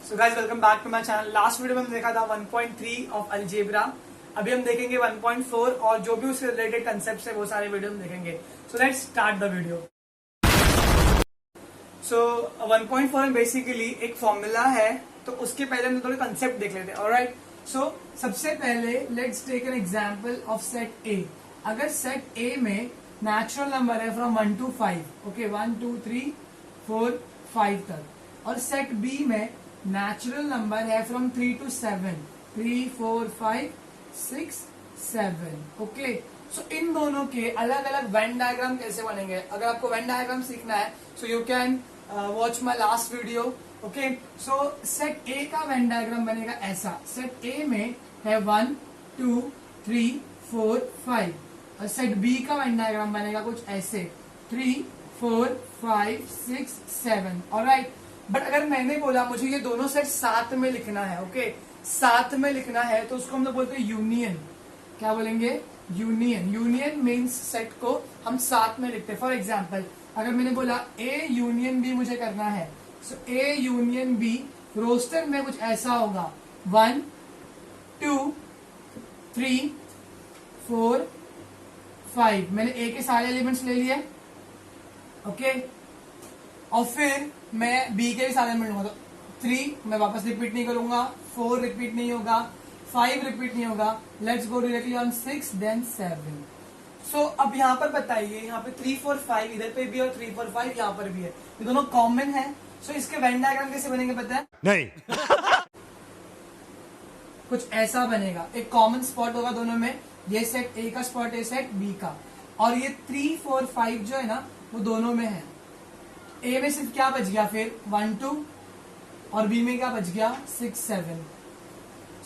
So guys welcome back to my channel. Last video में हमने देखा था 1.3 ऑफ अलजेब्रा। अभी हम देखेंगे 1.4 और जो भी उससे रिलेटेड कंसेप्ट है वो सारे वीडियो हम देखेंगे। So let's start the video. So 1.4 में बेसिकली एक फॉर्मूला है, तो उसके पहले हम थोड़े कंसेप्ट देख लेते हैं। ऑलराइट, सो सबसे पहले let's take an example of set A. अगर सेट ए में नेचुरल नंबर है फ्रॉम 1 to 5, ओके 1 2 3 4 5 तक, और सेट बी में नेचुरल नंबर है फ्रॉम 3 to 7, 3 4 5 6 7, ओके। सो इन दोनों के अलग अलग वेन डायग्राम कैसे बनेंगे। अगर आपको वेन डायग्राम सीखना है so you can watch my last video, okay. So set ए का वेन डायग्राम बनेगा ऐसा। सेट ए में है 1 2 3 4 5, और सेट बी का वेन डायग्राम बनेगा कुछ ऐसे 3 4 5 6 7, ऑलराइट। बट अगर मैंने बोला मुझे ये दोनों सेट साथ में लिखना है, ओके, साथ में लिखना है, तो उसको हम लोग बोलते हैं यूनियन। क्या बोलेंगे? यूनियन। यूनियन मीन्स सेट को हम साथ में लिखते हैं। फॉर एग्जाम्पल अगर मैंने बोला ए यूनियन बी मुझे करना है, सो ए यूनियन बी रोस्टर में कुछ ऐसा होगा 1 2 3 4 5। मैंने ए के सारे एलिमेंट्स ले लिए, ओके, और फिर मैं बी के भी सारे एलिमेंट लूंगा। तो 3 मैं वापस रिपीट नहीं करूंगा, 4 रिपीट नहीं होगा, 5 रिपीट नहीं होगा। Let's go directly on 6 then 7। So अब यहाँ पर बताइए, यहाँ पे 3 4 5 इधर पे भी और 3 4 5 यहाँ पर भी है, ये दोनों कॉमन है। सो इसके वेन डायग्राम कैसे बनेंगे पता है? नहीं कुछ ऐसा बनेगा, एक कॉमन स्पॉट होगा दोनों में। ये सेट ए का स्पॉट है, सेट बी का, और ये 3 4 5 जो है ना वो दोनों में है। ए में सिर्फ क्या बच गया फिर 1 2, और बी में क्या बच गया 6 7।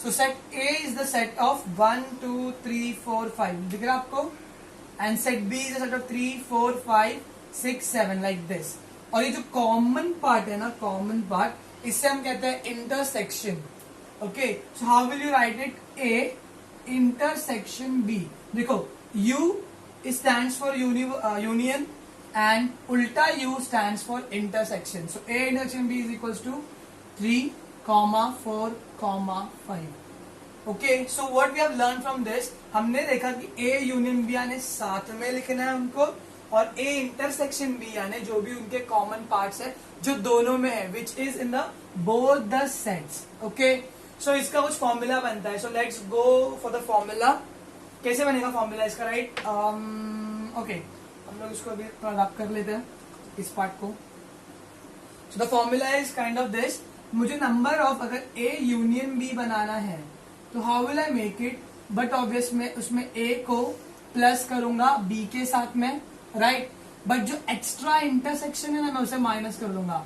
So set A is the set of 1 2 3 4 5, दिख रहा है आपको? And set B is the set of 3 4 5 6 7 like this. और ये जो कॉमन पार्ट है ना, कॉमन पार्ट, इससे हम कहते हैं intersection, okay. So how will you write it? A intersection B. देखो U stands for union and ulta u stands for intersection. So a intersection b is equals to 3, 4, 5. Okay, so what we have learned from this, हमने देखा कि a union b यानी साथ में लिखना है उनको, और a इंटरसेक्शन b यानी जो भी उनके कॉमन पार्ट्स है जो दोनों में है, which is in the both the sets. Okay, so इसका कुछ फॉर्मूला बनता है। So let's go for the formula. कैसे बनेगा फॉर्मूला इसका, राइट? ओके, हम लोग इसको अभी थोड़ा रब कर लेते हैं इस पार्ट को। So the formula is kind of this. मुझे नंबर ऑफ अगर ए यूनियन बी बनाना है तो how will I make it? But obvious मैं उसमें ए को प्लस करूंगा बी के साथ में, राइट। बट जो एक्स्ट्रा इंटरसेक्शन है ना मैं उसे माइनस कर दूंगा।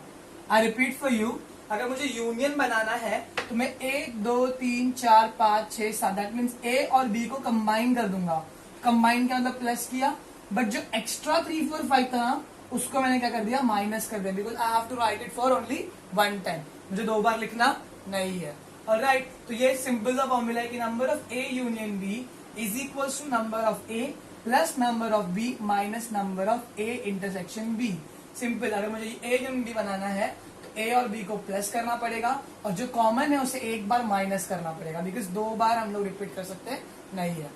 आई रिपीट फॉर यू, अगर मुझे यूनियन बनाना है तो मैं 1 2 3 4 5 6 7, दैट मीन्स ए और बी को कंबाइन कर दूंगा। कंबाइन का मतलब प्लस किया, बट जो एक्स्ट्रा 3 4 5 था ना उसको मैंने क्या कर दिया? माइनस कर दिया, because I have to write it for only 1 time. मुझे 2 बार लिखना नहीं है, ऑलराइट। तो ये सिंपल सा फॉर्मूला है कि number of A union B is equal to number of A plus number of B minus number of A intersection B. Simple. अगर मुझे ए यूनियन बी बनाना है तो ए और बी को प्लस करना पड़ेगा, और जो कॉमन है उसे एक बार माइनस करना पड़ेगा, बिकॉज 2 बार हम लोग रिपीट कर सकते नहीं है।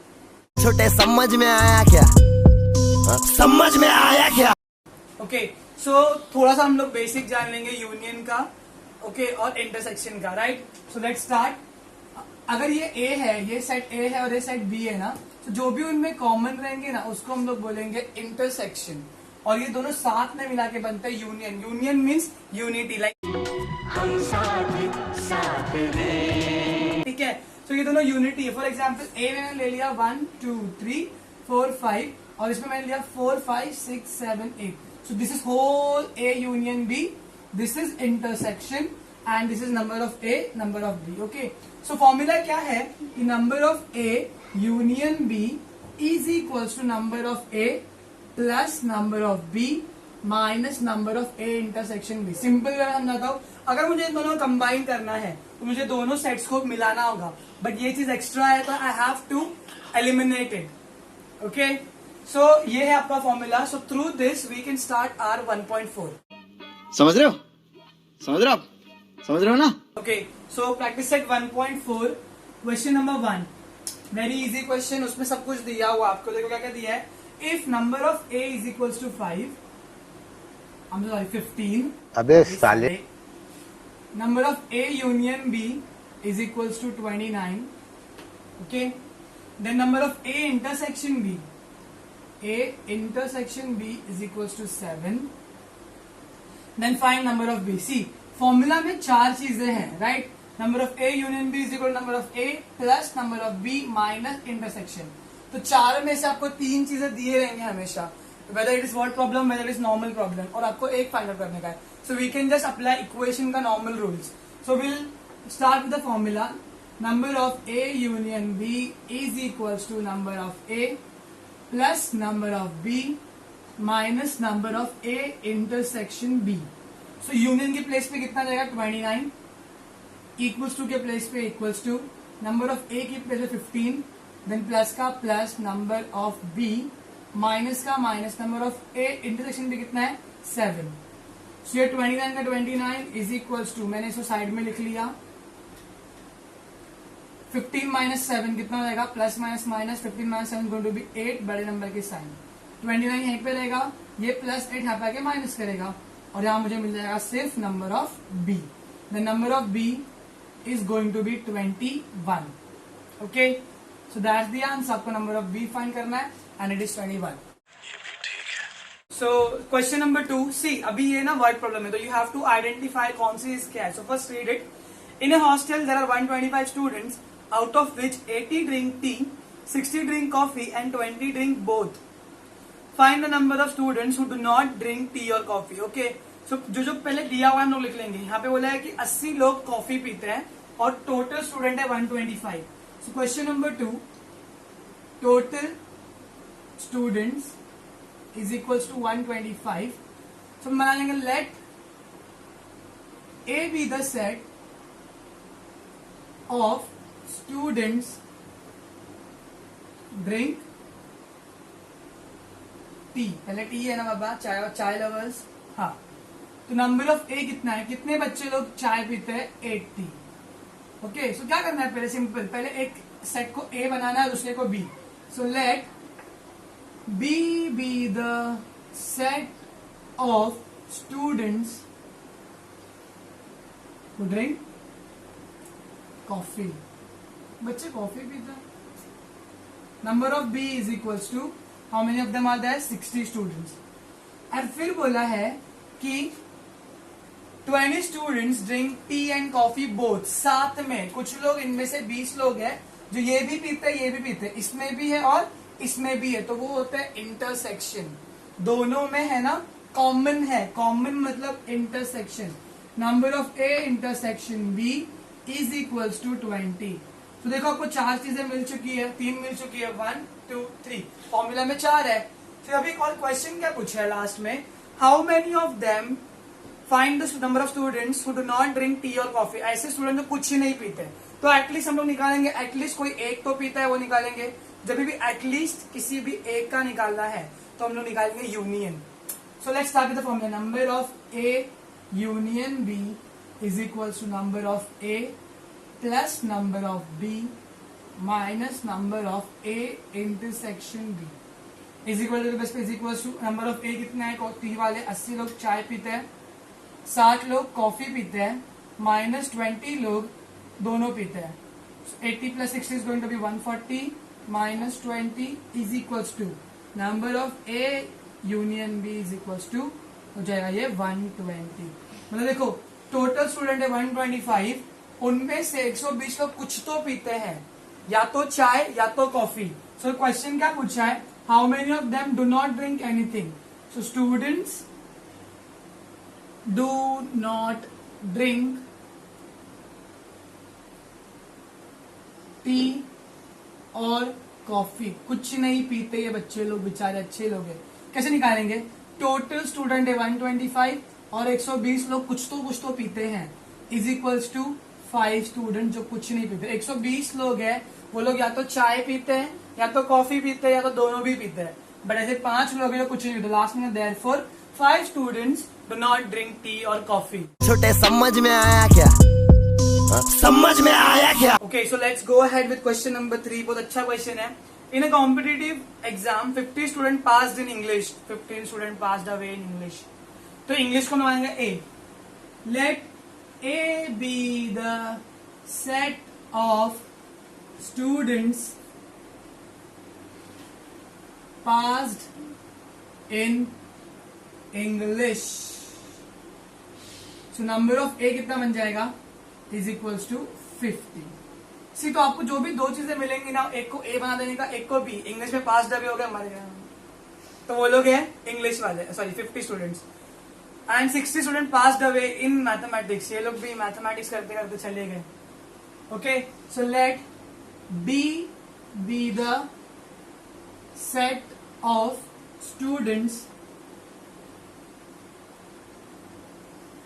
छोटे समझ में आया क्या? समझ में आया क्या? ओके, सो थोड़ा सा हम लोग बेसिक जान लेंगे यूनियन का, ओके, और इंटरसेक्शन का, राइट। So let's start. अगर ये ए है, ये सेट ए है और ये सेट बी है ना, तो जो भी उनमें कॉमन रहेंगे ना उसको हम लोग बोलेंगे इंटरसेक्शन, और ये दोनों साथ में मिला के बनते हैं union. Union means unity, like हम साथ हैं, ठीक है। तो ये दोनों यूनिटी है। फॉर एग्जाम्पल ए मैंने ले लिया 1 2 3 4 5, और इसमें मैंने लिया 4 5 6 7 8। So this is whole A union B, this is intersection, and this is number of A number of B, okay. So formula क्या है कि number of A union B is equals to number of A plus number of B minus number of A intersection B. Simple way में समझाता हूं, अगर मुझे इन दोनों को कंबाइन करना है तो मुझे दोनों सेट्स को मिलाना होगा, बट ये चीज एक्स्ट्रा है तो I have to eliminate it, okay. So ये है आपका formula. So through this we can start our 1.4। समझ रहे हो? समझ रहे हो आप? समझ रहे हो ना? Okay, so practice set 1.4 question number 1, very easy question, उसमें सब कुछ दिया हुआ आपको। देखो क्या क्या दिया है, if number of A is equals to 5, sorry 15, अबे साले, number of A union B is equals to 29. Okay, then number of A intersection B, A intersection B is equals to 7. Then find number of B. See, formula में चार चीजें हैं, right? Number of A union B is equal to number of A plus number of B minus intersection. तो चार में से आपको तीन चीजें दिए रहेंगे हमेशा, whether it is word problem, whether it is normal problem, और आपको एक फाइंड आउट करने का है. So we can just apply equation का normal rules. So we'll start with the formula. Number of A union B is equals to number of A plus number of B minus number of A intersection B. So union के place पे कितना जाएगा 29, equals to के place पे equals to, number of A की place पे 15, then plus का plus number of B minus का minus number of A intersection B कितना है 7. So ये 29 का 29 इज इक्वल्स टू, मैंने इसको साइड में लिख लिया, 15 माइनस 7 कितना हो जाएगा, plus minus minus, 15 minus 7 going to be 8, बड़े नंबर के साइन, 29 यहीं पे रहेगा, ये प्लस 8 यहाँ पे आके माइनस करेगा, और यहाँ मुझे मिल जाएगा सिर्फ number of B. The number of B is going to be 21. Okay, so that's the answer. आपको नंबर ऑफ बी फाइंड करना है and it is 21. So question number 2, see अभी ये ना वर्ड प्रॉब्लम है, तो you have to identify कौन सी क्या है. So first read it. In a hostel there are 125 students, out of which 80 drink tea, 60 drink coffee and 20 drink both. Find the number of students who do not drink tea or coffee. Okay, so जो पहले दिया हुआ है हम लोग लिख लेंगे. यहाँ पे बोला है कि 80 लोग कॉफी पीते हैं और टोटल स्टूडेंट है 125. So question number 2, total students is equals to 125. So बना लेंगे let A be the set of students drink T. पहले टी है ना बाबा, चाय, चाय लवर्स. हाँ, तो नंबर ऑफ ए कितना है, कितने बच्चे लोग चाय पीते हैं, 80. ओके, सो क्या करना है, पहले सिंपल, पहले एक सेट को ए बनाना है, दूसरे को B. So let B be the set of students who drink coffee. बच्चे कॉफी पीते हैं. Number of B is equals to, how many of them are there, 60 students. और फिर बोला है कि 20 students drink tea and coffee both. साथ में कुछ लोग, इनमें से 20 लोग हैं जो ये भी पीते हैं ये भी पीते हैं, इसमें भी है और इसमें भी है, तो वो होता है इंटरसेक्शन. दोनों में है ना, कॉमन है, कॉमन मतलब intersection. Number of A intersection B is equals to 20. तो देखो आपको चार चीजें मिल चुकी है, तीन मिल चुकी है, 1 2 3, फॉर्मूला में 4 है. फिर अभी क्वेश्चन क्या पूछा है लास्ट में, how many of them find the number of students who do not drink tea और कॉफी. ऐसे स्टूडेंट जो कुछ ही नहीं पीते, तो एटलीस्ट हम लोग निकालेंगे, एटलीस्ट कोई एक तो पीता है वो निकालेंगे. जब भी एटलीस्ट किसी भी एक का निकालना है तो हम लोग निकालेंगे union. So let's start with the formula. Number of A union B is equals to number of A plus number of B minus number of A intersection B is equal to, is equals to number of A कितना है, T वाले 80 लोग चाय पीते हैं, 60 लोग coffee पीते हैं, माइनस 20 लोग दोनों पीते हैं. 80 plus 60 is going to be 140 minus 20 is equals to number of A union B is equals to हो जाएगा ये 120. मतलब देखो टोटल स्टूडेंट है 125, उनमें से 120 लोग कुछ तो पीते हैं, या तो चाय या तो कॉफी. सो क्वेश्चन क्या पूछा है, how many of them do not drink anything. So students do not drink tea और कॉफी, कुछ नहीं पीते ये बच्चे लोग, बेचारे अच्छे लोग हैं. कैसे निकालेंगे, टोटल स्टूडेंट है 125 और 120 लोग कुछ तो पीते हैं, इज इक्वल्स टू 5 स्टूडेंट जो कुछ नहीं पीते. 120 लोग हैं, वो लोग या तो चाय पीते हैं या तो कॉफी पीते हैं या तो दोनों भी पीते हैं, बट ऐसे 5 लोग हैं जो कुछ नहीं पीते. लास्ट में therefore 5 students do not drink tea और कॉफी। छोटे समझ में आया क्या? समझ में आया क्या? Okay, so let's go ahead with question number 3. बहुत अच्छा क्वेश्चन है। In a competitive exam, 50 student passed in English. 15 student passed away in English. तो इंग्लिश को हम मानेंगे A. Let A be the set of students passed in English. So number of A कितना बन जाएगा? Is equals to 50. सी तो आपको जो भी दो चीजें मिलेंगी ना, एक को ए बना देने का, एक को बी। इंग्लिश में पास डबे हो गए मर गए, तो वो लोग हैं इंग्लिश वाले, सॉरी 50 स्टूडेंट्स एंड 60 स्टूडेंट पास डबे इन मैथमेटिक्स। ये लोग भी मैथमेटिक्स करते करते चले गए। Okay, so let B be the set of students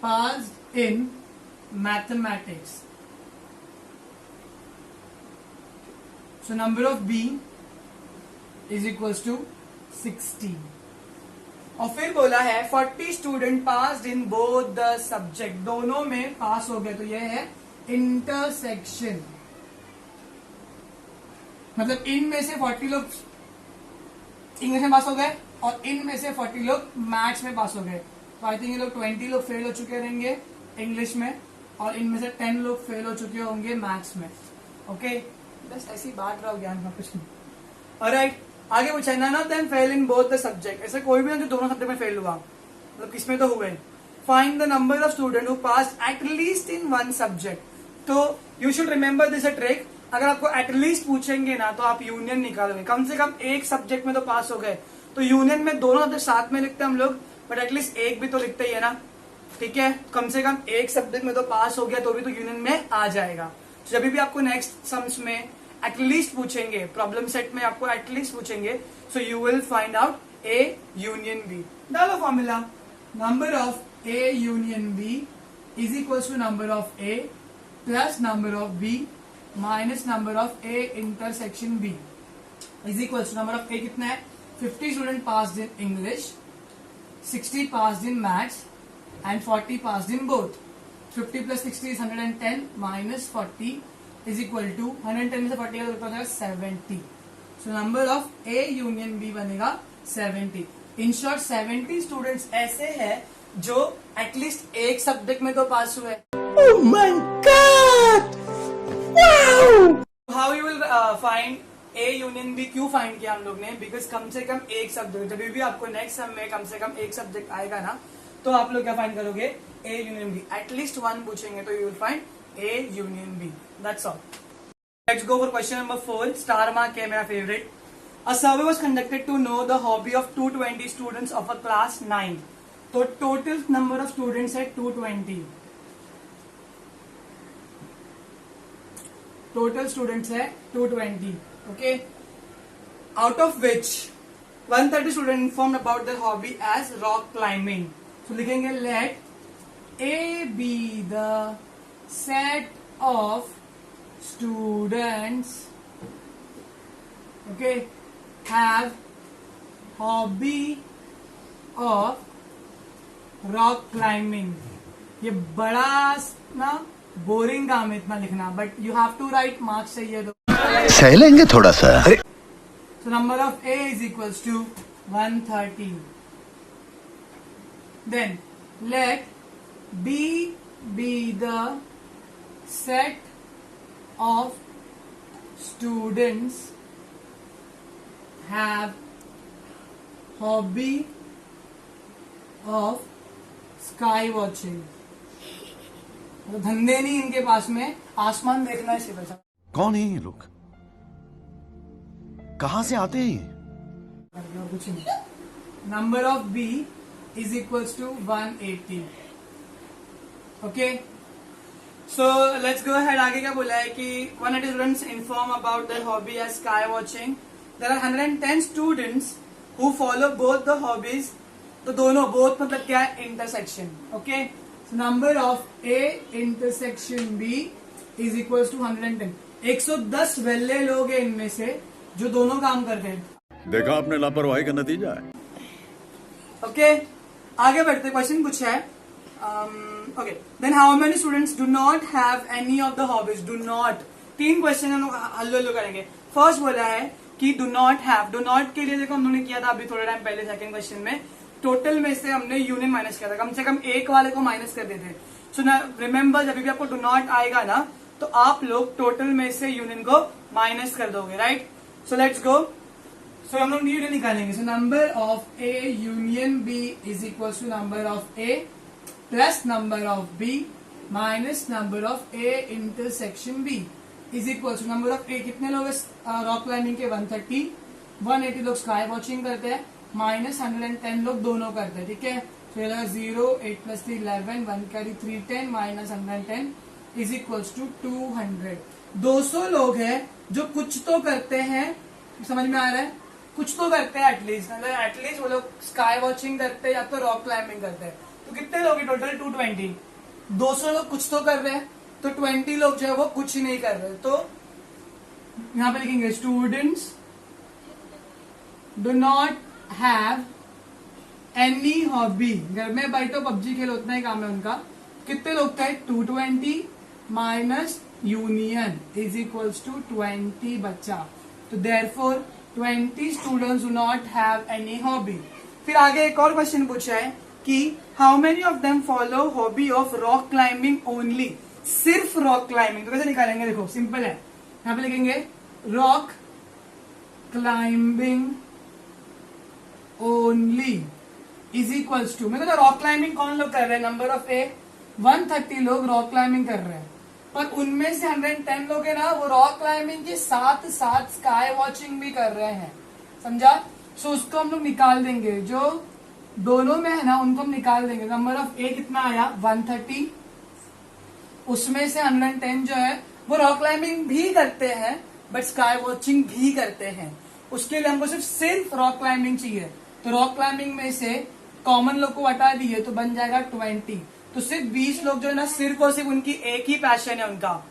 passed in mathematics. So number of B is equals to 60. और फिर बोला है 40 student pass in both the subject. दोनों में पास हो गए, तो ये है इंटरसेक्शन। मतलब इनमें से 40 लोग इंग्लिश में पास हो गए और इनमें से 40 लोग मैथ्स में पास हो गए। तो आई थिंक ये लोग 20 लोग फेल हो चुके रहेंगे इंग्लिश में और इनमें से 10 लोग फेल हो चुके होंगे मैथ्स में। ओके, बस ऐसी बात रहा ज्ञान का कुछ नहीं। ऑलराइट, आगे पूछा none of them fail in both the subject. ऐसे कोई भी ना जो दोनों सब्जेक्ट में फेल हुआ, मतलब किसमें तो हुए। Find the number of student who pass at least in one subject. तो you should remember this a trick. अगर आपको एटलीस्ट पूछेंगे ना तो आप यूनियन निकालोगे। कम से कम एक सब्जेक्ट में तो पास हो गए, तो यूनियन में दोनों सब्जेक्ट साथ में लिखते हैं हम लोग, बट एटलीस्ट एक भी तो लिखते ही है ना। ठीक है, कम से कम एक सब्जेक्ट में तो पास हो गया तो भी तो यूनियन में आ जाएगा। जब भी आपको नेक्स्ट सम्स में एटलीस्ट पूछेंगे, प्रॉब्लम सेट में आपको एटलीस्ट पूछेंगे, so you will find out A union B. डालो formula, number of A union B is equal to number of A plus number of B minus number of A intersection B is equal to number of A कितना है? 50 student passed in English, 60 passed in maths and 40 passed in both. 50 plus 60 is 110 minus 40 is equal to 110 में से 40 का तो हो जाएगा 70। So number of A union B बनेगा 70। In short 70 students ऐसे हैं जो एटलीस्ट एक सब्जेक्ट में तो पास हुए। Oh my God! Wow! How you will find A union B? क्यों फाइंड किया हम लोग ने? बिकॉज कम से कम एक सब्जेक्ट, जब भी आपको नेक्स्ट सम में कम से कम एक सब्जेक्ट आएगा ना, तो आप लोग क्या फाइंड करोगे? A union B. At least one पूछेंगे तो you will find A union B. That's all. Let's go for question number 4. Star mark है मेरा favorite. A survey was conducted to know the hobby of 220 students of a class 9. तो total number of students है 220. Total students है 220. Okay. Out of which 130 students informed about their hobby as rock climbing. So लिखेंगे let A be the set of students okay have hobby of rock climbing। ये बड़ा ना boring काम है इतना लिखना, but you have to write, marks चाहिए तो सह लेंगे थोड़ा सा। So number of A is equals to 130। Then let B be the set of students have hobby of sky watching। तो धंधे नहीं इनके पास में, आसमान देखना है सिर्फ। कौन है ये लोग? कहां से आते हैं? कुछ नहीं। Number of B is equals to 180। Okay, so let's go ahead. आगे क्या बोला है कि 180 students inform about their hobby as sky watching. There are 110 students who follow both the hobbies. तो दोनों, बोथ मतलब क्या है? Intersection. Okay, so number of A intersection B is equal to 110। 110 वेल्ले लोग हैं इनमें से जो दोनों काम करते हैं। देखा आपने लापरवाही का नतीजा है। ओके, आगे बढ़ते, क्वेश्चन पूछा है okay, then how many students do not have any of the hobbies. Do not, 3 question हम लोग हल्लो हल्लो करेंगे। फर्स्ट बोला है कि do not have, do not के लिए देखो हम लोगों ने किया था अभी थोड़ा टाइम पहले सेकंड क्वेश्चन में, टोटल में से हमने यूनियन माइनस किया था, कम से कम एक वाले को माइनस कर देते। सो ना रिमेम्बर, जब भी आपको डू नॉट आएगा ना तो आप लोग टोटल में से यूनियन को माइनस कर दोगे, राइट। सो लेट्स गो। सो हम लोग यूनियन निकालेंगे। So number of A union B is equal to number of A plus number of B minus number of A intersection B is equal to number of A. कितने लोग rock climbing के 130, 180 लोग sky watching करते हैं, minus 110 लोग दोनों करते हैं, ठीक है। तो 0, 8 + 3 11, 1 carry 310 minus 110 is equal to 200। 200 लोग हैं जो कुछ तो करते हैं, समझ में आ रहा है, कुछ तो करते हैं एटलीस्ट, मतलब एटलीस्ट वो लोग स्काई वॉचिंग करते हैं या तो रॉक क्लाइंबिंग करते हैं। तो कितने लोग हैं टोटल? 220। 200 लोग कुछ तो कर रहे हैं, तो 20 लोग जो है वो कुछ नहीं कर रहे। तो यहां पे लिखेंगे students do not have any hobby. घर में बैठो पबजी खेलो, उतना ही काम है उनका। कितने लोग थे? 220 minus union is equals to 20 बच्चा। तो therefore 20 students do not have any hobby. फिर आगे एक और क्वेश्चन पूछा है कि how many of them follow hobby of rock climbing only. सिर्फ रॉक क्लाइंबिंग। तो कैसे निकालेंगे? देखो सिंपल है, यहां पे लिखेंगे rock climbing only is equals to, मतलब रॉक क्लाइंबिंग कौन लोग कर रहे हैं? नंबर ऑफ ए 130 लोग रॉक क्लाइंबिंग कर रहे हैं, पर उनमें से 110 लोग है ना वो रॉक क्लाइंबिंग के साथ साथ स्काई वॉचिंग भी कर रहे हैं, समझा। सो उसको हम लोग निकाल देंगे, जो दोनों में है ना उनको हम निकाल देंगे। नंबर ऑफ ए कितना आया? 130, उसमें से 110 जो है वो रॉक क्लाइंबिंग भी करते हैं बट स्काई वॉचिंग भी करते हैं। उसके लिए हमको सिर्फ रॉक क्लाइंबिंग चाहिए। तो रॉक क्लाइंबिंग में से कॉमन लोग को हटा दिए तो बन जाएगा 20। तो सिर्फ 20 लोग जो है ना सिर्फ और सिर्फ उनकी एक ही पैशन है, उनका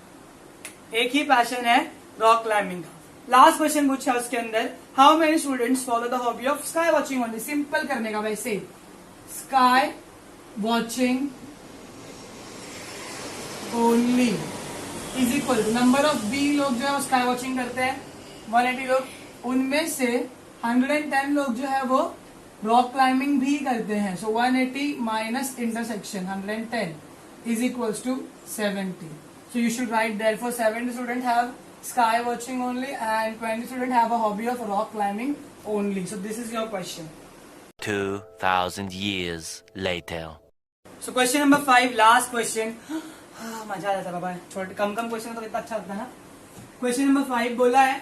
एक ही पैशन है रॉक क्लाइंबिंग का। लास्ट क्वेश्चन पूछा उसके अंदर, how many students follow the hobby of sky watching only. Simple करने का वैसे, sky watching only is equal to number of B लोग जो है वो स्काई वॉचिंग करते हैं 180 लोग, उनमें से 110 लोग जो है वो रॉक क्लाइंबिंग भी करते हैं। So 180 minus intersection 110 is equals to 70। So you should write therefore 70 student have sky watching only and 20 students have a hobby of rock climbing only. So this is your question. 2,000 years later. So question number 5, last question. मजा आ जाता बाबा, छोटे कम question तो कितना अच्छा लगता है ना। Question number 5 बोला है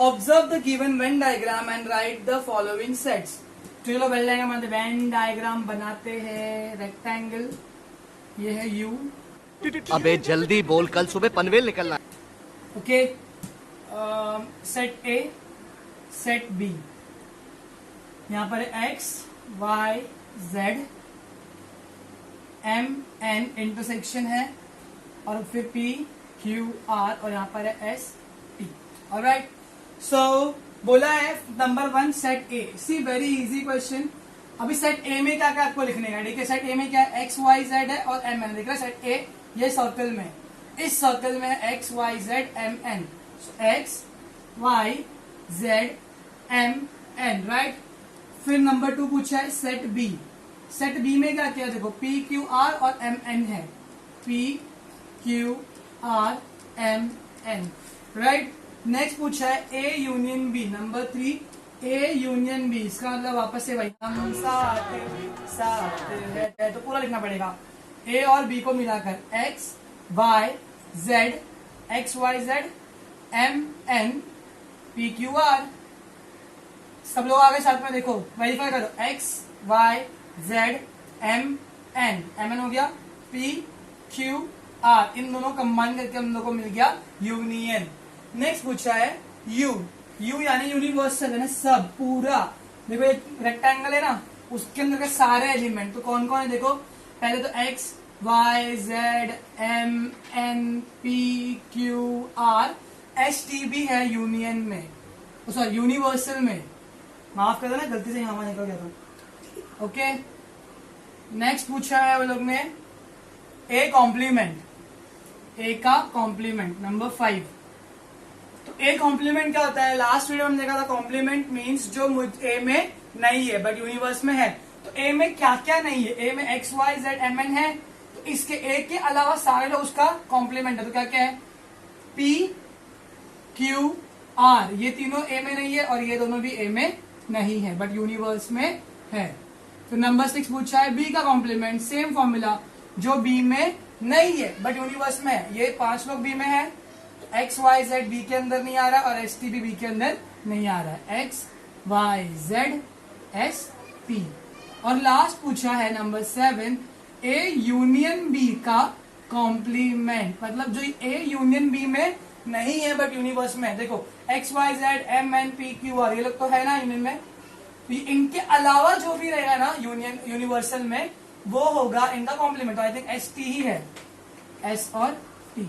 observe the given Venn diagram and right the following sets. चलो वेल डायग्राम मतलब वेन डायग्राम बनाते हैं। रेक्टेंगल ये है यू। अबे जल्दी बोल, कल सुबह पनवेल निकलना। Okay, set A set B, यहां पर X Y Z M N intersection है और फिर पी क्यू आर और यहां पर है एस टी। ऑलराइट, सो बोला है number 1 set A. See very easy question. अभी सेट ए में क्या क्या आपको लिखने का, ठीक है। सेट ए में क्या है? एक्स वाई जेड है और एम एन। देख रहे सेट ए ये सर्कल में, इस सर्कल में X Y Z M N. X Y Z M N, right. फिर नंबर 2 पूछा है सेट बी। सेट बी में क्या किया? देखो पी क्यू आर और एम एन है, P Q R M N, right. Next पूछा है A union B, number 3 A union B. इसका मतलब वापस से भाई हम साथ रहते हैं तो पूरा लिखना पड़ेगा। ए और बी को मिलाकर X Y Z X Y Z M N P Q R. सब लोग आगे साथ में देखो, वेरीफाई करो। X Y Z M N, M N हो गया, पी क्यू आर, इन दोनों कंबाइन करके हम लोग को मिल गया यूनियन। नेक्स्ट पूछा है यू। यू यानी यूनिवर्सल है ना, सब पूरा। देखो एक रेक्टेंगल है ना, उसके अंदर के सारे एलिमेंट तो कौन कौन है देखो। पहले तो X Y Z M N P Q R, S T भी है यूनियन में, सॉरी यूनिवर्सल में, माफ कर देना गलती से यहाँ निकल गया था। ओके, नेक्स्ट पूछा है वो लोग ने ए कॉम्प्लीमेंट, ए का कॉम्प्लीमेंट नंबर 5। तो ए कॉम्प्लीमेंट क्या होता है? लास्ट वीडियो में देखा था कॉम्प्लीमेंट मींस जो ए में नहीं है बट यूनिवर्स में है। तो ए में क्या क्या नहीं है? ए में X Y Z M N है, तो इसके ए के अलावा सारे लोग उसका कॉम्प्लीमेंट है। तो क्या क्या है? पी क्यू आर, ये तीनों ए में नहीं है और ये दोनों भी ए में नहीं है बट यूनिवर्स में है। तो नंबर 6 पूछा है बी का कॉम्प्लीमेंट, सेम फॉर्मूला, जो बी में नहीं है बट यूनिवर्स में है। ये 5 लोग बी में है, तो एक्स वाई जेड बी के अंदर नहीं आ रहा और एस टी भी बी के अंदर नहीं आ रहा है। X Y Z S T. और लास्ट पूछा है नंबर 7 ए यूनियन बी का कॉम्प्लीमेंट, मतलब जो ए यूनियन बी में नहीं है बट यूनिवर्स में है। देखो X Y Z M N P Q R, ये लोग तो है ना यूनियन में, तो इनके अलावा जो भी रहेगा ना यूनियन यूनिवर्सल में वो होगा इनका complement. I think S T ही है, एस और T.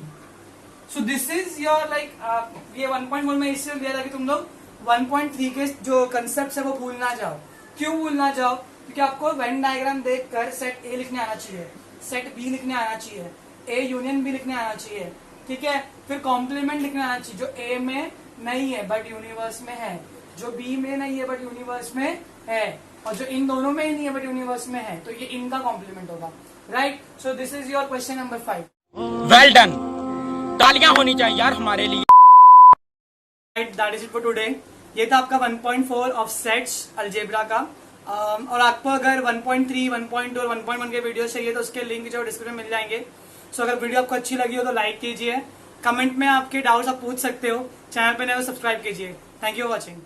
So this is your like ये 1.1 में इससे दिया था कि तुम लोग 1.3 के जो कंसेप्ट है वो भूल ना जाओ। क्यों भूल ना जाओ? क्योंकि आपको वेन डायग्राम देखकर सेट ए लिखने आना चाहिए, सेट बी लिखने आना चाहिए, ए यूनियन बी लिखने आना चाहिए, ठीक है। फिर कॉम्प्लीमेंट लिखना आना चाहिए, जो ए में नहीं है बट यूनिवर्स में है, जो बी में नहीं है बट यूनिवर्स में है, और जो इन दोनों में ही नहीं है बट यूनिवर्स में है, तो ये इनका कॉम्प्लीमेंट होगा, right. So this is your question number 5। Well done, तालियां होनी चाहिए यार हमारे लिए। Right, that is it for today. ये था आपका 1.4 ऑफ सेट्स अलजेब्रा का। और आपको अगर 1.3, 1.2 और 1.1 के वीडियो चाहिए तो उसके लिंक जो डिस्क्रिप्शन में मिल जाएंगे। सो अगर वीडियो आपको अच्छी लगी हो तो लाइक कीजिए, कमेंट में आपके डाउट्स आप पूछ सकते हो, चैनल पे नए हो सब्सक्राइब कीजिए। Thank you for watching.